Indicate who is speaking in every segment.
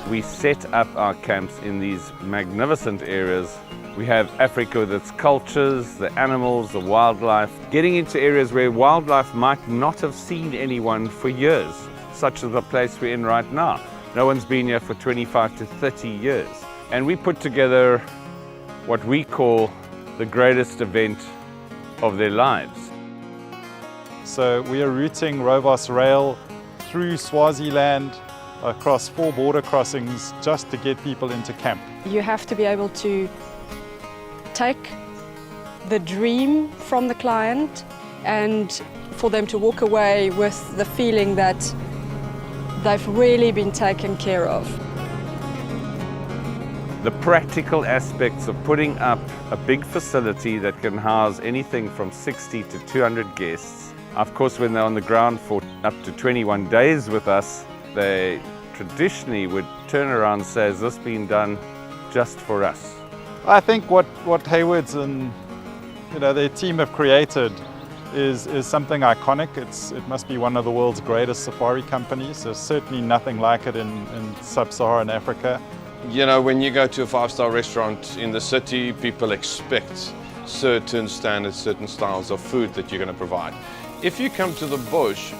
Speaker 1: We set up our camps in these magnificent areas. We have Africa with its cultures, the animals, the wildlife, getting into areas where wildlife might not have seen anyone for years, such as the place we're in right now. No one's been here for 25 to 30 years. And we put together what we call the greatest event of their lives.
Speaker 2: So we are routing Rovos Rail through Swaziland, across 4 border crossings, just to get people into camp.
Speaker 3: You have to be able to take the dream from the client and for them to walk away with the feeling that they've really been taken care of.
Speaker 1: The practical aspects of putting up a big facility that can house anything from 60 to 200 guests. Of course, when they're on the ground for up to 21 days with us, they traditionally would turn around and say, has this been done just for us?
Speaker 2: I think what Hayward's and their team have created is something iconic. It must be one of the world's greatest safari companies. There's certainly nothing like it in sub-Saharan Africa.
Speaker 4: You know, when you go to a 5-star restaurant in the city, people expect certain standards, certain styles of food that you're going to provide. If you come to the bush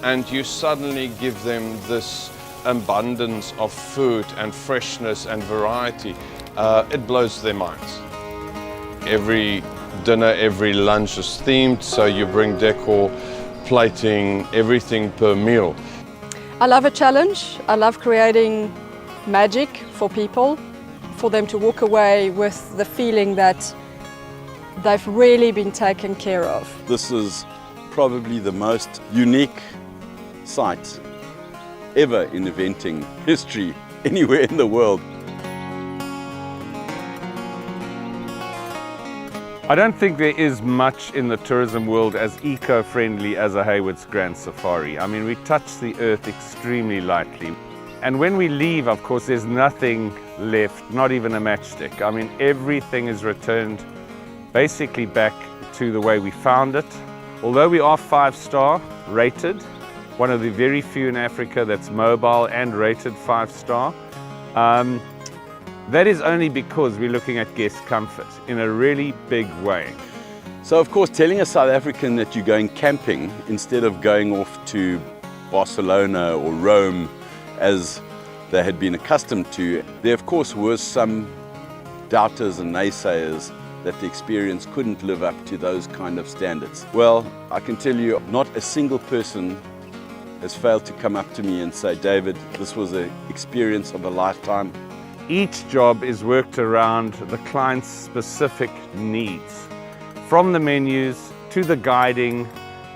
Speaker 4: and you suddenly give them this abundance of food and freshness and variety, it blows their minds. Every dinner, every lunch is themed, so you bring decor, plating, everything per meal.
Speaker 3: I love a challenge. I love creating magic for people, for them to walk away with the feeling that they've really been taken care of.
Speaker 5: This is probably the most unique site ever in eventing history anywhere in the world.
Speaker 1: I don't think there is much in the tourism world as eco-friendly as a Hayward's Grand Safari. I mean, we touch the earth extremely lightly. And when we leave, of course, there's nothing left, not even a matchstick. I mean, everything is returned basically back to the way we found it. Although we are 5-star rated, one of the very few in Africa that's mobile and rated 5-star, that is only because we're looking at guest comfort in a really big way.
Speaker 5: So of course, telling a South African that you're going camping instead of going off to Barcelona or Rome as they had been accustomed to, there of course were some doubters and naysayers that the experience couldn't live up to those kind of standards. Well, I can tell you, not a single person has failed to come up to me and say, David, this was an experience of a lifetime.
Speaker 1: Each job is worked around the client's specific needs, from the menus to the guiding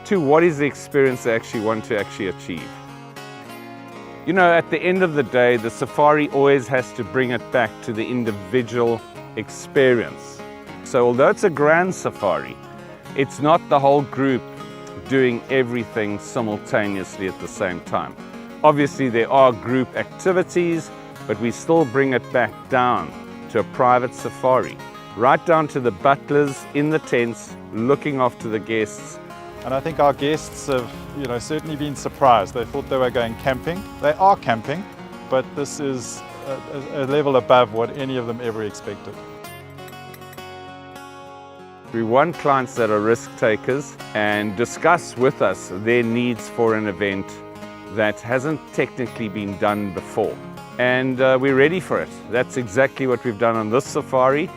Speaker 1: to what is the experience they actually want to achieve. You know, at the end of the day, the safari always has to bring it back to the individual experience. So although it's a grand safari, it's not the whole group doing everything simultaneously at the same time. Obviously there are group activities, but we still bring it back down to a private safari, right down to the butlers in the tents, looking after the guests.
Speaker 2: And I think our guests have certainly been surprised. They thought they were going camping. They are camping, but this is a level above what any of them ever expected.
Speaker 1: We want clients that are risk takers and discuss with us their needs for an event that hasn't technically been done before. And we're ready for it. That's exactly what we've done on this safari.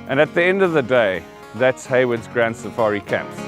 Speaker 1: And at the end of the day, that's Hayward's Grand Safari Camps.